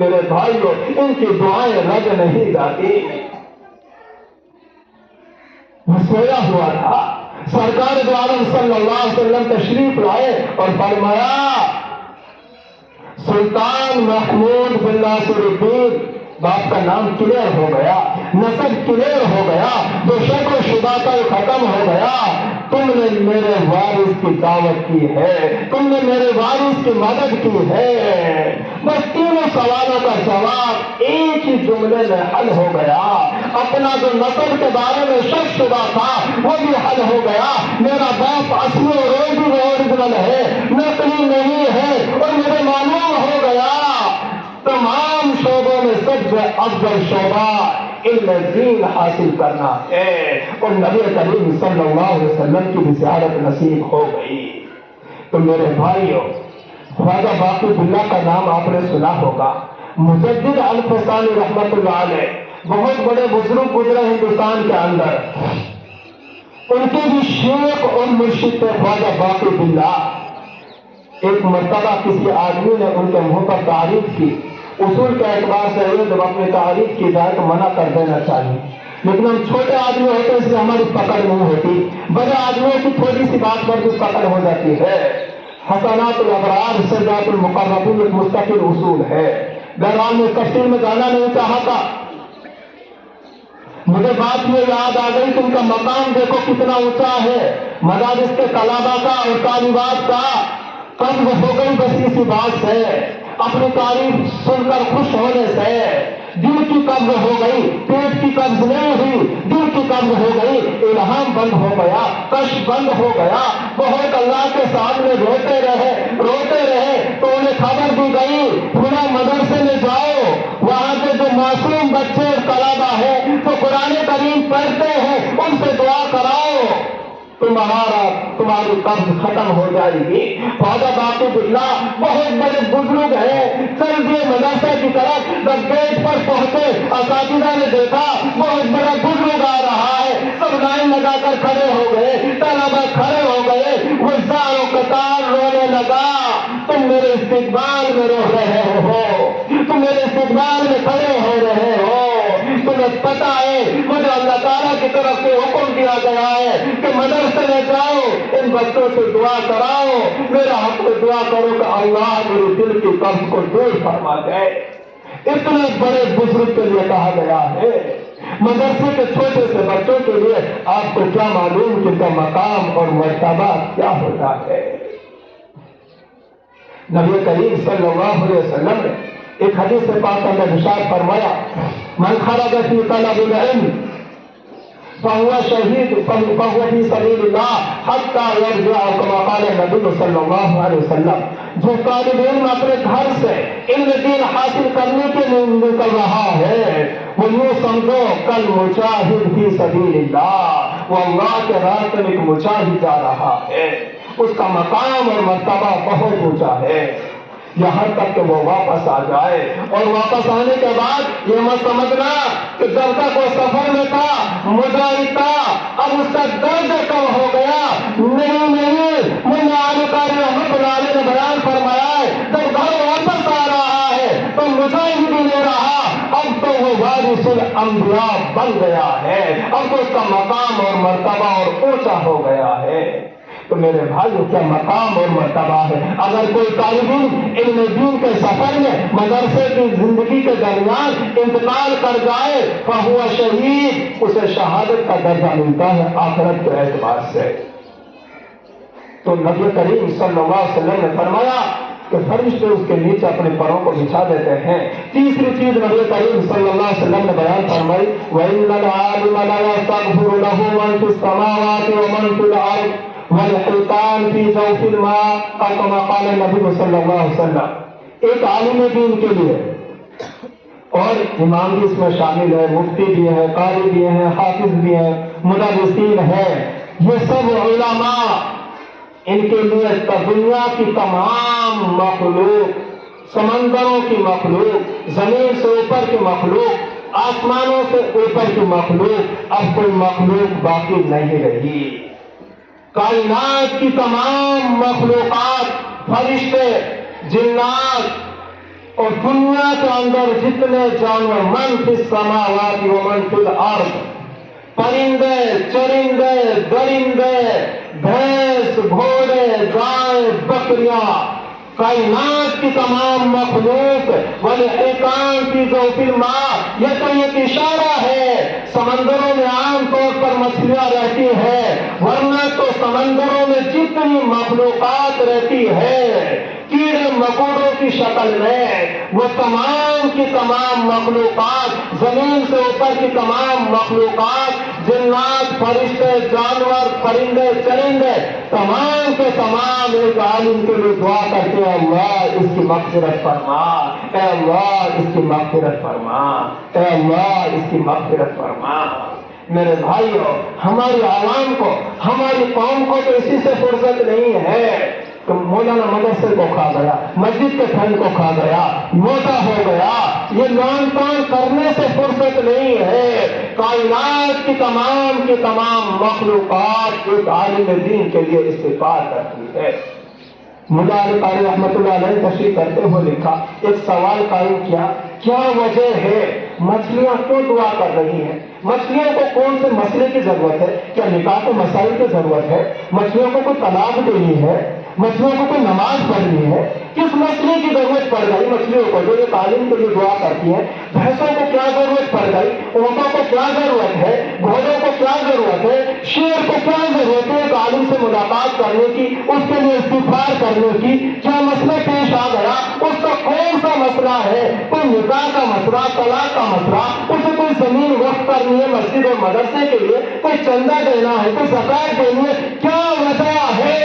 میرے بھائیوں ان کی دعائیں رد نہیں جاتی۔ وہ سویا ہوا تھا، سرکار دو عالم صلی اللہ علیہ وسلم تشریف لائے اور فرمایا سلطان محمود بن ناصر الدین باپ کا نام کلیئر ہو گیا، نسب کلیئر ہو گیا، جو شک و شبہ کا ختم ہو گیا۔ تم نے میرے وارث کی دعوت کی ہے، تم نے میرے وارث کی مدد کی ہے۔ بس تینوں سوالوں کا جواب ایک ہی جملے میں حل ہو گیا۔ اپنا جو نسب کے بارے میں شک شبہ تھا وہ بھی حل ہو گیا۔ میرا باپ اصلی اوریجنل ہے، نقلی نہیں ہے، اور مجھے معلوم ہو گیا تمام شعبوں میں سب سے افضل شعبہ علم دین حاصل کرنا ہے، اور نبی کریم صلی اللہ علیہ وسلم کی زیارت نصیب ہو گئی۔ تو میرے بھائیوں، خواجہ باقی باللہ کا نام آپ نے سنا ہوگا، مجدد الفسانی رحمت اللہ علیہ، بہت بڑے بزرگ گزرے ہندوستان کے اندر، ان کے بھی شیخ اور مرشد تھے خواجہ باقی باللہ۔ ایک مرتبہ کسی آدمی نے ان کے منہ پر تعریف کی، اصول کے اعتبار سے جب اپنی تعریف کی جائے تو منع کر دینا چاہیے، لیکن ہم چھوٹے آدمی ہوتے اس لیے ہماری پکڑ نہیں ہوتی، بڑے آدمیوں کی تھوڑی سی بات پر بھی پکڑ ہو جاتی ہے۔ حسنات الابرار سیئات المقربین ایک مستقل اصول ہے، بہرحال میں تفصیل میں جانا نہیں چاہتا۔ مجھے بات یہ یاد آ گئی کہ ان کا مقام دیکھو کتنا اونچا ہے، مدارس کے طلباء کا اور طالبات کا قبض ہو گئی بس اسی بات سے، اپنی تعریف سن کر خوش ہونے سے دل کی قبض ہو گئی، پیٹ کی قبض نہیں ہوئی، دل کی قبض ہو گئی، الہام بند ہو گیا، کش بند ہو گیا۔ بہت اللہ کے سامنے روتے رہے تو انہیں خبر دی گئی فلاں مدرسے میں جاؤ، وہاں کے جو معصوم بچے اور طلبا ہیں جو قرآن کریم پڑھتے ہیں ان سے دعا کراؤ، تمہاری قبض ختم ہو جائے گی۔ خواجہ باقی باللہ بہت بڑے بزرگ ہیں، چل دیے مدرسے کی طرف، جب گیٹ پر پہنچے اساتذہ نے دیکھا بہت بڑا بزرگ آ رہا ہے، سب لائن لگا کر کھڑے ہو گئے، طلبا کھڑے ہو گئے، وہ زار و قطار رونے لگا، تم میرے استقبال میں رو رہے ہو، تم میرے استقبال میں کھڑے ہو رہے ہو، تمہیں پتہ ہے مجھے اللہ تعالیٰ کی طرف سے حکم دیا گیا ہے کہ مدرسے میں جاؤ، ان بچوں سے دعا کراؤ، میرا حق میں دعا کرو کہ اللہ میرے دل کی قبض کو دور فرما دے۔ اتنے بڑے بزرگ کے لیے کہا گیا ہے، مدرسے کے چھوٹے سے بچوں کے لیے آپ کو کیا معلوم کہ ان کا مقام اور مرتبہ کیا ہوتا ہے۔ نبی کریم صلی اللہ علیہ وسلم نے ایک حدیث پاک میں ارشاد فرمایا، من خرج فی طلب العلم فهو شہید فهو فی سبیل اللہ حتی یرجع، کما قال نبی صلی اللہ علیہ وسلم، جو طالب علم اپنے گھر سے علم دین حاصل کرنے کے لیے نکل رہا ہے وہ یوں سمجھو کل مجاہد فی سبیل اللہ، وہ اللہ کے راستے میں ایک مجاہد جا رہا ہے، اس کا مقام اور مرتبہ بہت اونچا ہے، یہاں تک کہ وہ واپس آ جائے، اور واپس آنے کے بعد یہ مت سمجھنا کہ جب تک وہ سفر میں تھا مجاہد تھا اب اس کا درد کم ہو گیا، نہیں، مولانا علی قاری رحمۃ اللہ علیہ نے بیان فرمایا ہے جب گھر واپس آ رہا ہے تو مجاہد بھی نہیں رہا، اب تو وہ وارث الانبیاء بن گیا ہے، اب تو اس کا مقام اور مرتبہ اور اونچا ہو گیا ہے۔ تو میرے بھائیو کیا مقام اور مرتبہ ہے۔ اگر کوئی طالب علم دین کے سفر میں مدرسے کی زندگی کے درمیان انتقال کر جائے فہو شہید، اسے شہادت کا درجہ ملتا ہے آخرت کے اعتبار سے۔ تو نبی کریم صلی اللہ علیہ وسلم نے فرمایا کہ فرشتے اس کے نیچے اپنے پروں کو بچھا دیتے ہیں۔ تیسری چیز نبی کریم صلی اللہ علیہ وسلم نے بیان فرمائی، وَإِنَّ الْعَالِمَ لَيَسْتَغْفِرُ لَهُ مَنْ فِي السَّمَاوَاتِ وَمَنْ فِي الْأَرْضِ والحیتان فی جوف الماء، کما قال نبی صلی اللہ علیہ وسلم۔ ایک عالم دین کے لیے، اور امام بھی اس میں شامل ہے، مفتی بھی ہے، قاری بھی ہیں، حافظ بھی ہیں، مدرسین ہیں، یہ سب علماء، ان کے لیے دنیا کی تمام مخلوق، سمندروں کی مخلوق، زمین سے اوپر کی مخلوق، آسمانوں سے اوپر کی مخلوق، اب کوئی مخلوق باقی نہیں رہی، کائنات کی تمام مخلوقات، فرشتے، جنات اور دنیا کے اندر جتنے جانور، من فی السماوات ومن فی الارض، پرندے، چرندے، درندے، بھینس، گھوڑے، گائے، بکریاں، کائنات کی تمام مخلوق والحیتان فی جوف الماء، یہ تو ایک اشارہ ہے۔ سمندروں میں عام طور پر مچھلیاں رہتی ہیں، ورنہ تو سمندروں میں جتنی مخلوقات رہتی ہے کیڑے مکوڑوں کی شکل میں، وہ تمام کی تمام مخلوقات، زمین سے اوپر کی تمام مخلوقات، جنات، فرشتے، جانور، پرندے، چرندے، تمام کے تمام ایک عالم کے لیے دعا کرتے ہیں، اللہ اس کی مغفرت فرما، اے اللہ اس کی مغفرت فرما، اے اللہ اس کی مغفرت فرما۔ میرے بھائیو، ہماری عوام کو، ہماری قوم کو تو اسی سے فرصت نہیں ہے کہ مولانا مدرسے کو کھا گیا، مسجد کے پھل کو کھا گیا، موٹا ہو گیا، یہ لان تان کرنے سے فرصت نہیں ہے۔ کائنات کی تمام مخلوقات ایک عالم دین کے لیے استغفار کرتی ہے۔ ملا علی قاری رحمۃ اللہ علیہ تشریح کرتے ہوئے لکھا، ایک سوال قائم کیا، کیا وجہ ہے مچھلیاں کیوں دعا کر رہی ہیں؟ مچھلیوں کو کون سے مسئلے کی ضرورت ہے؟ کیا نکاح کے مسائل کی ضرورت ہے؟ مچھلیوں کو کوئی طلاق دینی ہے؟ مچھلیوں کو کوئی نماز پڑھنی ہے؟ کس مسئلے کی ضرورت پڑ گئی مچھلیوں کو جو یہ تعلیم کے لیے دعا کرتی ہیں؟ بھینسوں کو کیا ضرورت پڑ گئی؟ اونٹوں کو کیا ضرورت ہے؟ گھوڑوں کو کیا ضرورت ہے؟ شیر کو کیا ضرورت ہے ایک عالم سے ملاقات کرنے کی، اس کے لیے استغفار کرنے کی؟ کیا مسئلہ پیش آ گیا؟ اس کا کون سا مسئلہ ہے؟ کوئی نکاح کا مسئلہ، طلاق کا مسئلہ، اسے کوئی زمین وقف کرنی ہے مسجد اور مدرسے کے لیے، کوئی چندہ دینا ہے، کوئی زکات دینی ہے، کیا وجہ ہے؟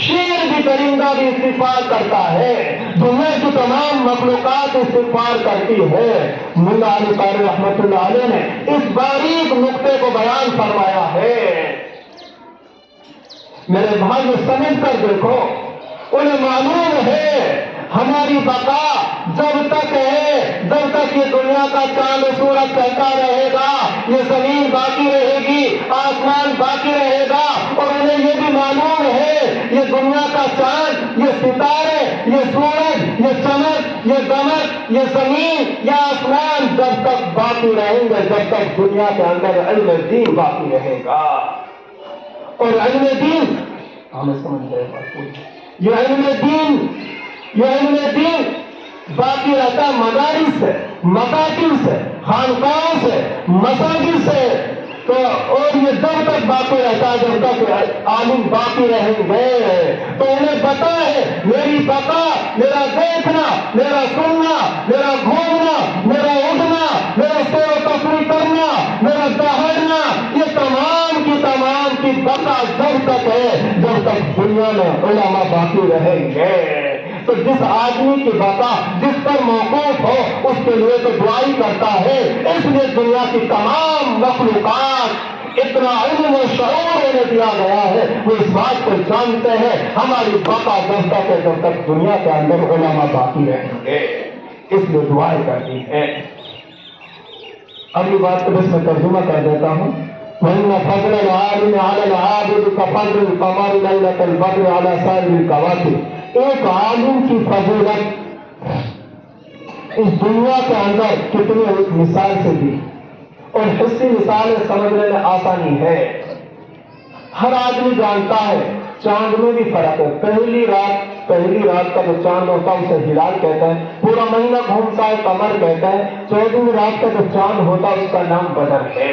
شیر بھی، درندہ بھی استغفار کرتا ہے، دنیا کی تمام مخلوقات استغفار کرتی ہے۔ ملا علی قاری رحمۃ اللہ علیہ نے اس باریک نقطے کو بیان فرمایا ہے۔ میرے بھائی سمجھ کر دیکھو، انہیں معلوم ہے ہماری بقا جب تک ہے، جب تک یہ دنیا کا چاند و سورج چلتا رہے گا، یہ زمین باقی رہے گی، آسمان باقی رہے گا، اور انہیں یہ بھی معلوم ہے یہ دنیا کا چاند، یہ ستارے، یہ سورج، یہ چمک، یہ دمک، یہ زمین، یہ آسمان جب تک باقی رہیں گے، جب تک دنیا کے اندر علم دین باقی رہے گا۔ اور علم دین ہمیں سمجھ رہے ہیں، یہ علم دین باقی رہتا ہے مدارس سے، مکاتب سے، خانقاہوں سے، مساجد سے، تو اور یہ جب تک باقی رہتا ہے، جب تک عالم باقی رہیں گے، تو انہیں پتا ہے میری بقا، میرا دیکھنا، میرا سننا، میرا گھومنا، میرا اٹھنا، میرا سیر و تفریح کرنا، میرا دہڑنا، یہ تمام کی بقا جب تک ہے، جب تک دنیا میں علماء باقی رہیں گے۔ تو جس آدمی کی بقا جس پر موقوف ہو اس کے لیے تو دعائی کرتا ہے، اس لیے دنیا کی تمام مخلوقات اتنا علم و شعور انہیں دیا گیا ہے، وہ اس بات کو جانتے ہیں ہماری بقا جب تک ہے، جب تک دنیا کے اندر علماء باقی رہیں گے، اس لیے دعائیں کرتی ہے۔ اگلی بات کو بس میں ترجمہ کر دیتا ہوں۔ وَإِنَّ فَضْلَ الْعَالِمِ عَلَى الْعَابِدِ كَفَضْلِ الْقَمَرِ لَيْلَةَ الْبَدْرِ عَلَى سَائِرِ الْكَوَاكِبِ۔ ایک عالم کی فضیلت اس دنیا کے اندر کتنی ایک مثال سے دی، اور حصی مثال سمجھنے میں آسانی ہے۔ ہر آدمی جانتا ہے چاند میں بھی فرق ہے، پہلی رات کا جو چاند ہوتا ہے اسے ہلال کہتے ہیں، پورا مہینہ گھومتا ہے قمر کہتے ہیں، 14ویں رات کا جو چاند ہوتا ہے اس کا نام بدر ہے۔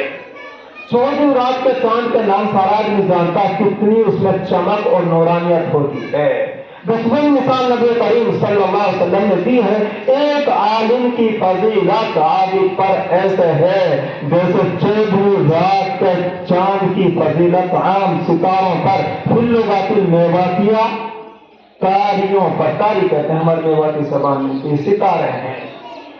14ویں رات کے چاند کے نام سارا آدمی جانتا ہے، کتنی اس میں چمک اور نورانیت ہوتی ہے۔ دسویں مثال نبی کریم صلی اللہ علیہ وسلم نے دی ہے، ایک عالم کی فضیلت عابد پر ایسے ہے جیسے 14ویں رات کے چاند کی فضیلت عام ستاروں پر، فلغت المیواتیہ، تاریوں پر، تاری کہتے ہیں ہمارے میواتی زبان میں، یہ ستارے ہیں،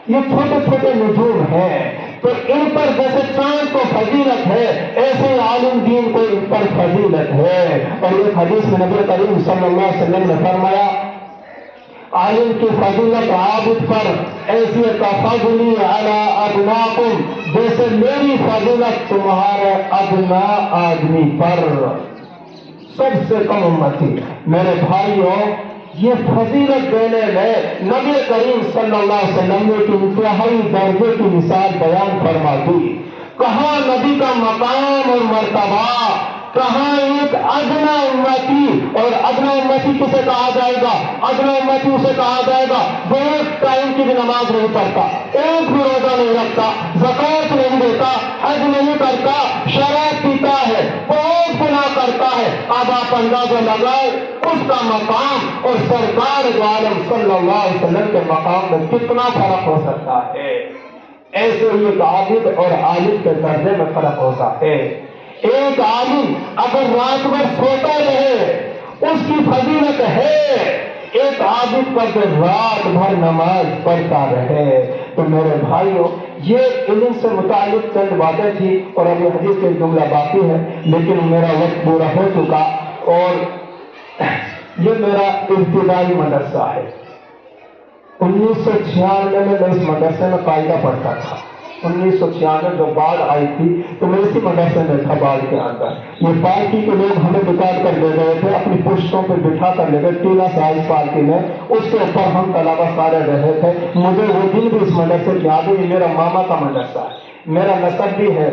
یہ چھوٹے چھوٹے نجوم ہیں، تو ان پر جیسے چاند کو فضیلت ہے ایسے عالم دین کو ان پر فضیلت ہے۔ اور ایک حدیث میں نبی کریم صلی اللہ علیہ وسلم نے فرمایا، عالم کی فضیلت عابد پر ایسی کفضلی علی ادناکم، جیسے میری فضیلت تمہارے ادنا آدمی پر، سب سے کم امتی۔ میرے بھائیوں، یہ فضیلت دینے میں نبی کریم صلی اللہ علیہ وسلم نے ایک انتہائی درجے کی مثال بیان فرما دی۔ کہاں نبی کا مقام اور مرتبہ کہاں ایک ادنا امتی، اور ادنا امتی کسے کہا جائے گا؟ ادنا امتی اسے کہا جائے گا جو ایک ٹائم کی بھی نماز نہیں پڑھتا، ایک بھی روزہ نہیں رکھتا، زکوٰۃ نہیں دیتا، حج نہیں کرتا، شراب پیتا ہے، بہت گناہ کرتا ہے۔ اب آپ اندازہ لگائیں اس کا مقام اور سرکار دو عالم صلی اللہ علیہ وسلم کے مقام میں کتنا فرق ہو سکتا ہے۔ ایسے ہی ایک عابد اور عالم کے درجے میں فرق ہوتا ہے۔ ایک عالم اگر رات بھر سوتا رہے اس کی فضیلت ہے، ایک عابد پر جو رات بھر نماز پڑھتا رہے۔ تو میرے بھائیوں، یہ علم سے متعلق چند باتیں تھی، اور ابھی حدیث کے جملہ باقی ہے، لیکن میرا وقت پورا ہو چکا۔ اور یہ میرا ابتدائی مدرسہ ہے۔ 1996 میں اس مدرسے میں قاعدہ پڑھتا تھا۔ 1996 جو باڑھ آئی تھی تو میں اسی مدرسے میں تھا، باڑھ کے اندر۔ یہ پارٹی کے لوگ ہمیں نکال کر لے گئے تھے، اپنی پشتوں پہ بٹھا کر لے گئے، ٹیلا سائز پارٹی میں، اس کے اوپر ہم طلبہ سارے رہے تھے۔ مجھے وہ دن بھی اس مدرسے کی یاد ہے۔ میرا ماما کا مدرسہ ہے، میرا نسب بھی ہے،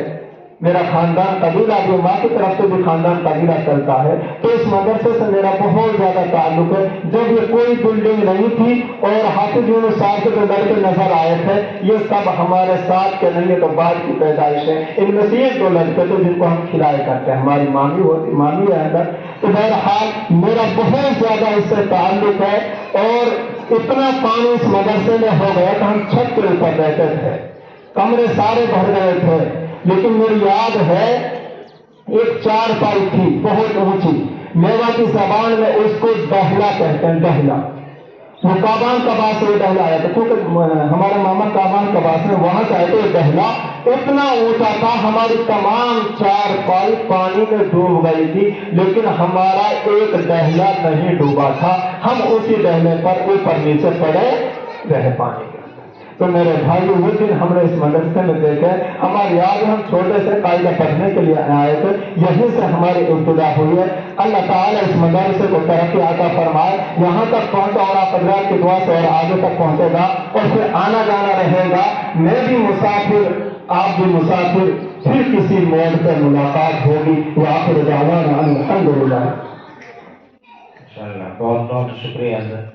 میرا خاندان قبیلہ بھی، ماں کی طرف سے بھی خاندان قبیلہ چلتا ہے، تو اس مدرسے سے میرا بہت زیادہ تعلق ہے۔ جب یہ کوئی بلڈنگ نہیں تھی اور حافظ یونس صاحب کے جو لڑکے نظر آئے تھے، یہ سب ہمارے ساتھ کے نہیں ہے تو بعد کی پیدائش ہے۔ ان میں سے ایک دو لڑکے تھے جن کو ہم کھلائے کرتے ہیں، ہماری مامی ہے اندر۔ تو بہرحال میرا بہت زیادہ اس سے تعلق ہے، اور اتنا پانی اس مدرسے میں ہو گیا کہ ہم چھت کے اوپر رہتے تھے، کمرے سارے بھر گئے تھے۔ لیکن میری یاد ہے ایک چارپائی تھی بہت اونچی، میوا کی زبان میں اس کو دہلا کہتے ہیں، دہلا۔ وہ کابان کبا سے یہ دہلا آیا تھا، کیونکہ ہمارے ماما کابان کبا سے وہاں سے آئے، تو یہ دہلا اتنا اونچا تھا، ہماری تمام چارپائی پانی میں ڈوب گئی تھی، لیکن ہمارا ایک دہلا نہیں ڈوبا تھا، ہم اسی دہلے پر اوپر نیچے پڑے رہے پانی کے۔ تو میرے بھائی وہ دن ہم نے اس مدرسے میں دیکھے، ہماری یاد ہم چھوٹے سے قاعدہ پڑھنے کے لیے آئے تھے، یہیں سے ہماری ابتدا ہوئی ہے۔ اللہ تعالیٰ اس مدرسے کو ترقی عطا فرمائے، یہاں تک پہنچا اور آپ حضرات کی دعا سے اور آگے تک پہنچے گا، اور پھر آنا جانا رہے گا۔ میں بھی مسافر، آپ بھی مسافر، پھر کسی موڑ پر ملاقات ہوگی۔ وآخر دعوانا ان الحمدللہ۔ انشاءاللہ، بہت بہت شکریہ حضرت۔